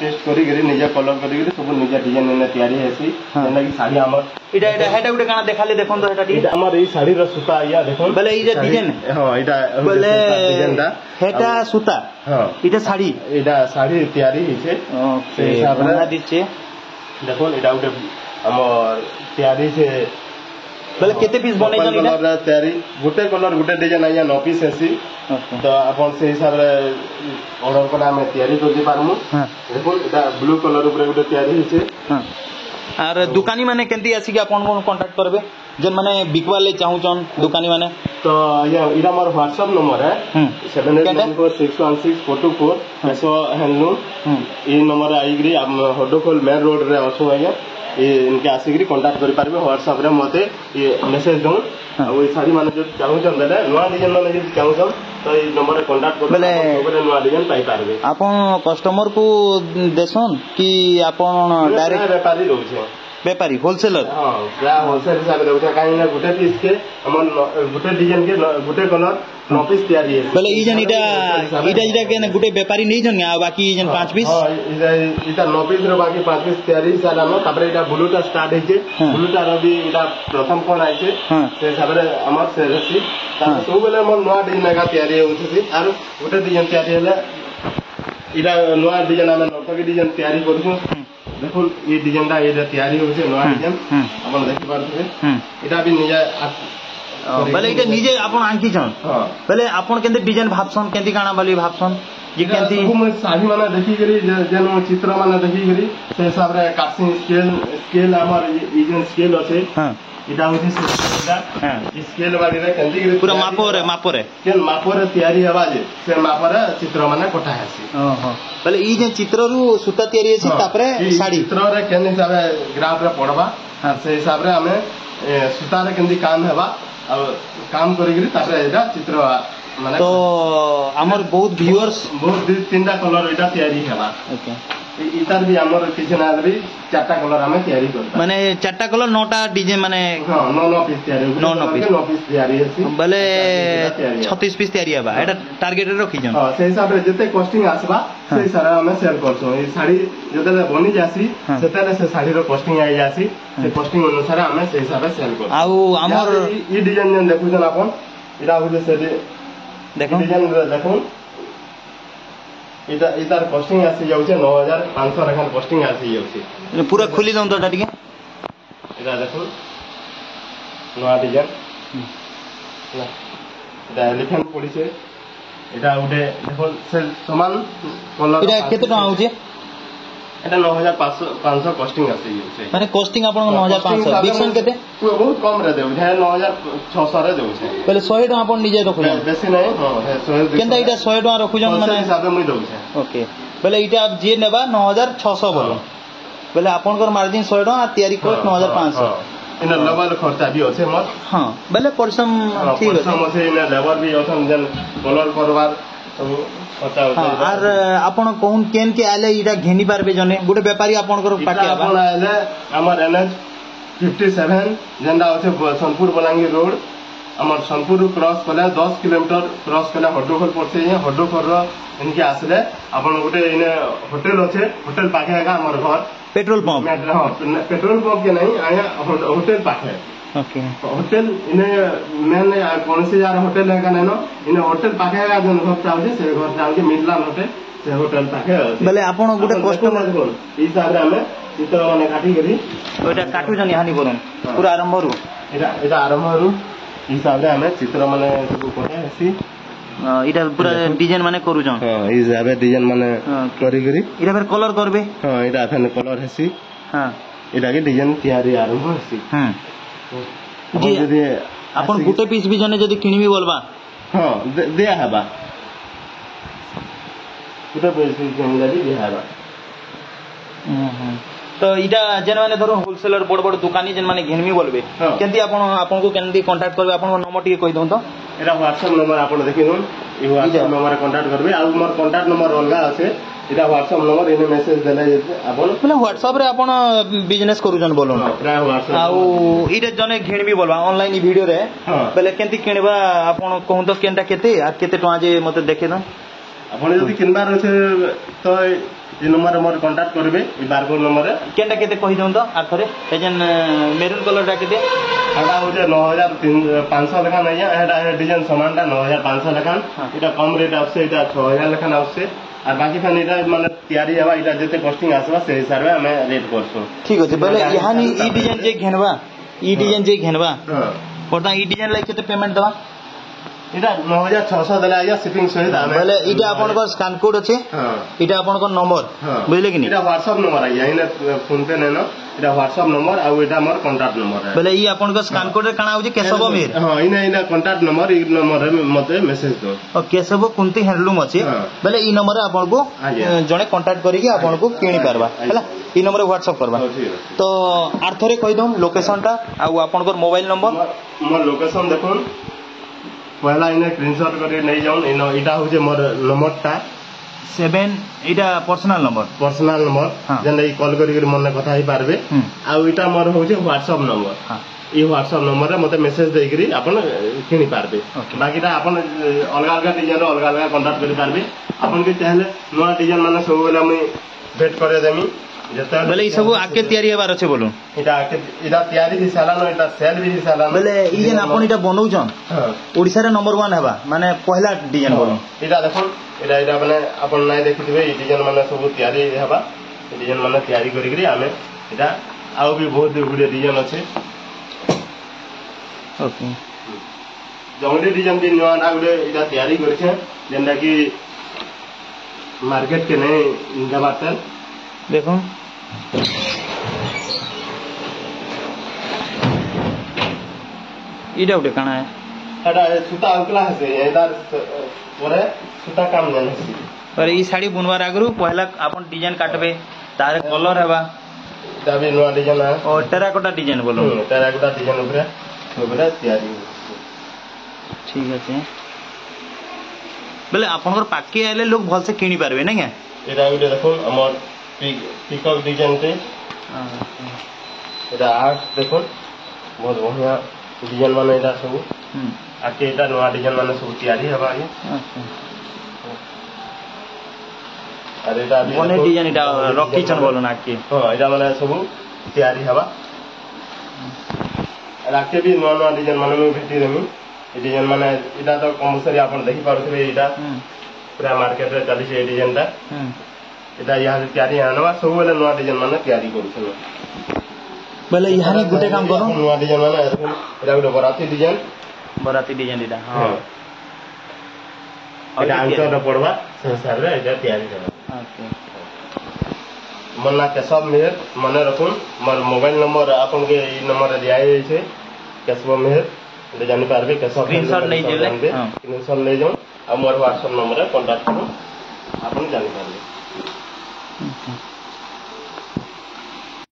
test करी निजे colour करी सब निजे डिजाइन ने तैयारी हेसी जेना कि साड़ी हमर इटा इटा हेटा गुटे काना देखाले देखन तो हेटा टी हमर ई साड़ी र सूता या देखन बोले ई जे डिजाइन हां इटा बोले डिजाइन दा हेटा सूता हां इटा साड़ी तैयारी हिसे ओके बना दिचे देखो इटा गुटे हमर तैयारी से बोले केते पीस बनै जन इटा कलर तैयारी गुटे कलर गुटे डिजाइन आया 9 पीस हेसी तो अपन से हिसाब रे ऑर्डर करा में तैयारी कर दे पारमु देखो इटा ब्लू कलर ऊपर गुटे तैयारी हिसे हां आर दुकानी माने केंती आसी के अपन को कांटेक्ट करबे जन माने बिकवाले चाहू छन दुकानी माने तो ये इरा मोर WhatsApp नंबर है 7894616424 ऐसो हैंडलूम ई नंबर आईग्री हडोखोल मेन रोड रे असो आया इनके आसिक कांटेक्ट कर पारबे WhatsApp रे मते ये मैसेज दो और ये साड़ी माने जो चाहू छन देले नवा डिजाइन माने जो चाहू छन तो ये नंबर रे कांटेक्ट कर बेले नवा डिजाइन पाई पारबे आपन कस्टमर को देसन कि आपन डायरेक्ट व्यापारी रहउछे व्यापारी होलसेलर हां या होलसेल हिसाब रे उठा काई ना गुटे पीस के हमन गुटे डिजाइन के गुटे कलर 9 पीस तैयारी है बोले ई जन इटा के ना गुटे व्यापारी नहीं जन आ बाकी ई जन 5 पीस हां इटा 9 पीस रे बाकी 5 पीस तैयारी सारा न तापरे इटा ब्लूटा स्टार्ट हेचे ब्लूटा रो भी इटा प्रथम कोन आइছে से हिसाब रे हमर से रसी तार सब बेले मन नवा डिजाइन का तैयारी होउछि आरो गुटे डिजाइन तैयारी हैले इटा नवा डिजाइन हम नर्तकी डिजाइन तैयारी करछु देखो ये डिजाइन दा ये तैयारी होছে नवा डिजाइन अपन देखि पारछे इटा भी निजा बोले इटा निजे अपन आंकी छन बोले अपन केंते डिजाइन भाबसन केंती काना बोली भाबसन जे केंती साड़ी माने देखि करी जेन चित्र माने देखि करी से हिसाब रे कास्टिंग स्केल हमर ई जेन स्केल আছে इटा होछि स्केल बाडी रे केंती करी पूरा मापो रे केन मापो रे तैयारी हवा जे से मापो रे चित्र माने कोठा हेसी ओहो बोले ई जे चित्र रु सूता तैयारी हेसी तापरे साड़ी चित्र रे केन हिसाब रे ग्राफ रे पड़बा से हिसाब रे हमें सूता रे केंती काम हेबा अब काम करी तापरे एटा चित्र माने तो हमर बहुत व्यूअर्स बहुत तीनटा कलर एटा तैयारी हेबा ओके इतार भी हमर किछ ना भी चारटा कलर हमें तैयारी करता माने चारटा कलर 9टा डिजाइन माने हां 9 पीस तैयारी 9 पीस तैयारी हेसी बोले 36 पीस तैयारी हेबा एटा टारगेट रे रखि जन हां से हिसाब रे जते कॉस्टिंग आसबा से सारा हमें सेल करछो ई साड़ी जते बनी जासी सेते से साड़ी रो कॉस्टिंग आई जासी से कॉस्टिंग अनुसार हमें से हिसाब रे सेल करछो आउ हमर ई डिजाइन जन देखु जन आपन इरा होजे से देखो डिजाइन देखो इतार कॉस्टिंग आसी जाउछे 9500 रखन कॉस्टिंग आसी जाउछे पूरा खुली दन तो टाटिके इरा देखो नवा डिजाइन ना इटा एलिफेंट पड़ीछे इटा उडे देखो से समान कलर इटा केते टका आउछे एटा 9500 कॉस्टिंग आसी जाउछे माने कॉस्टिंग आपन 9500 बिक्सन केते बहुत कम रे देउ है 9600 रे देउछे पहले 100 टका आपन निजे रखु जन बेसी नहीं हां 100 केंदा इटा 100 टका रखु जन माने हिसाब में देउछे ओके पहले इटा आप जे नेबा 9600 बोलो पहले आपन कर मार्जिन 100 टका तैयारी कोस्ट 9500 इन लेबर खर्चा भी होছে मत हां पहले परिश्रम ठीक है परिश्रम होছে इन लेबर भी होछन जन कलर करवार सब खर्चा होছে आर आपन कोन केन के आले इटा घेनी पारबे जने गुटे व्यापारी आपन कर पाटी आबा आपन आले हमर NH 57 जेंडा होছে सोनपुर बलांगीर रोड हमर सोनपुर क्रॉस कले 10 किलोमीटर क्रॉस कले हड्डोखोल पड़से हड्डोखोल रो इनके आसले आपन गुटे इने होटल होছে होटल पाखे आगा हमर घर पेट्रोल पंप हां पेट्रोल पंप के नहीं आया होटल पाखे ओके होटल इने मेन कौन से यार होटल है का नहीं नो इने होटल पाखे आगा जन घर चाउजे से घर चाउजे मिडलान होटल से होटल पाखे बोले आपन गुटे कस्टमर ई हिसाब रे हमें चित्र माने काटी करी ओटा काटू जन हानि करन पूरा आरंभ रु एटा आरंभ रु हिसाब रे हमें चित्र माने सब कोठे हसी इटा पूरा डिजाइन माने करू जन हां ई हिसाब रे डिजाइन माने करी करी इटा फिर कलर करबे हां इटा फने कलर हसी हां इटा के डिजाइन तैयारी आरंभ हसी जी अपन गुटे पीस भी जने जदी किनिबी बोलबा हां देया हबा गुटे पीस जने जदी देया हबा तो इटा जेन माने धरो होलसेलर बड़ बड़ दुकानी जेन माने घेनमी बोलबे केंती आपन को केंती कांटेक्ट करबे आपन नंबर टिके कहि दउ तो एरा WhatsApp नंबर आपन देखिनु ई WhatsApp नंबर कांटेक्ट करबे आ मोर कांटेक्ट नंबर अलगा আছে इटा WhatsApp नंबर इने मेसेज देले आपन मतलब WhatsApp रे आपन बिजनेस करू जन बोलन प्राय WhatsApp आउ इरे जने घेनमी बोलबा ऑनलाइन ई वीडियो रे पहले केंती किनबा आपन कहू तो केनटा केते आ केते टका जे मते देखे न आपन जदी किनबार আছে तो ये नंबर मोर कांटेक्ट करबे ई बारकोड नंबर रे केनटा केते कहि दउन तो आर थरे एजन मेरून कलर रा केते एटा होजे 9500 लेखा नहीं है एटा डिजाइन सामानटा 9500 लेखा एटा कम रेट आसे एटा 6000 लेखा आसे और बाकी फन एटा माने तैयारी हवा एटा जते कॉस्टिंग आसबा से हिसाब रे हमें रेट करसु ठीक अछि बोले यहानी ई डिजाइन जे घेनबा ई डिजाइन जे घेनबा परता ई डिजाइन लाइक केते पेमेंट दवा इटा 9600 देला आया शिपिंग सहित आमे बोले इटा आपन को स्कैन कोड अछि हां इटा आपन को नंबर बुझले कि नहीं इटा व्हाट्सएप नंबर आया इने फोन पे नै न इटा व्हाट्सएप नंबर आ इटा हमर कांटेक्ट नंबर है बोले ई आपन को स्कैन कोड रे काना होजे केशव मेर हां इने कांटेक्ट नंबर ई नंबर रे मते मैसेज दो और केशव कुंती हैंडलूम अछि बोले ई नंबर रे आपन को जने कांटेक्ट करी के आपन को किनी परबा हैला ई नंबर रे व्हाट्सएप करबा तो आर थरे कहि दम लोकेशन टा आ आपन को मोबाइल नंबर मोर लोकेशन देखुन पहला इने स्क्रीनशॉट करके नहीं जाऊं इनो इटा होजे मोर नंबर टा 7 इटा पर्सनल नंबर जने ई कॉल करी मने कथा ही पारबे आ इटा मोर होजे व्हाट्सएप नंबर हां ई व्हाट्सएप नंबर रे मते मैसेज देई करी अपन किनी पारबे बाकीटा अपन अलग अलग डिजाइन अलग अलग कांटेक्ट करी पारबे अपन के चाहले नया डिजाइन माने सब बेला मैं भेट करे देमी बोले ई सब आके तैयारी हेबार अछि बोलू इटा आके इटा तैयारी ही साला न इटा सेल भी साला बोले ई जेन अपन इटा बनौ जन ओडिसा रे नंबर 1 हेबा माने पहला डिजाइन बोलू इटा देखन इटा माने अपन नै देखिबे ई डिजाइन माने सब तैयारी हेबा ई डिजाइन माने तैयारी करी करी आमे इटा आउ भी बहुत गुडे डिजाइन अछि ओके जंगली डिजाइन भी नया ना गुडे इटा तैयारी करि छै जेंदा कि मार्केट के नै जबातन देखो इडा उडे काना है एटा सूता उकला है इधर ओरे सूता काम जन है पर ई साड़ी बुनवार आगरु पहला अपन डिजाइन काटबे तार कलर हेबा तबे नया डिजाइन है और टेराकोटा डिजाइन बोलो टेराकोटा डिजाइन ऊपर तैयारी ठीक है बोले आपनकर पाके आले लोग भल से किनी पारबे नै के एटा उडे देखो हमर पिकअप डिजाइन थे एटा आर्ट देखो बहुत बढ़िया डिजाइन माने एटा सब आके एटा नया डिजाइन माने सब तैयारी हेबा ये अरे एटा बने डिजाइन एटा रखी छन बोलो ना के हां एटा माने सब तैयारी हेबा राके भी नया डिजाइन माने में भेटी रेमी ए डिजाइन माने एटा तो कंपलसरी आपन देखि पारुथबे एटा पूरा मार्केट रे चली छै डिजाइन ता एटा यहाँ तैयारी आनवा सब बेले नया डिजाइन माने तैयारी करू बोले यहाँ गुटे काम करो नया डिजाइन माने एटा गुटे बराती डिजाइन एटा हां एटा आंसर रे पड़वा से हिसाब रे एटा तैयारी करबा ओके मन्ना केशव मेहर मने रखुन मोर मोबाइल नंबर आपन के ई नंबर रे दिया छै केशव मेहर ले जानि पारबे केशव स्क्रीनशॉट नै जेले स्क्रीनशॉट ले जाऊ आ मोर व्हाट्सएप नंबर रे कांटेक्ट करू आपन जानि पारबे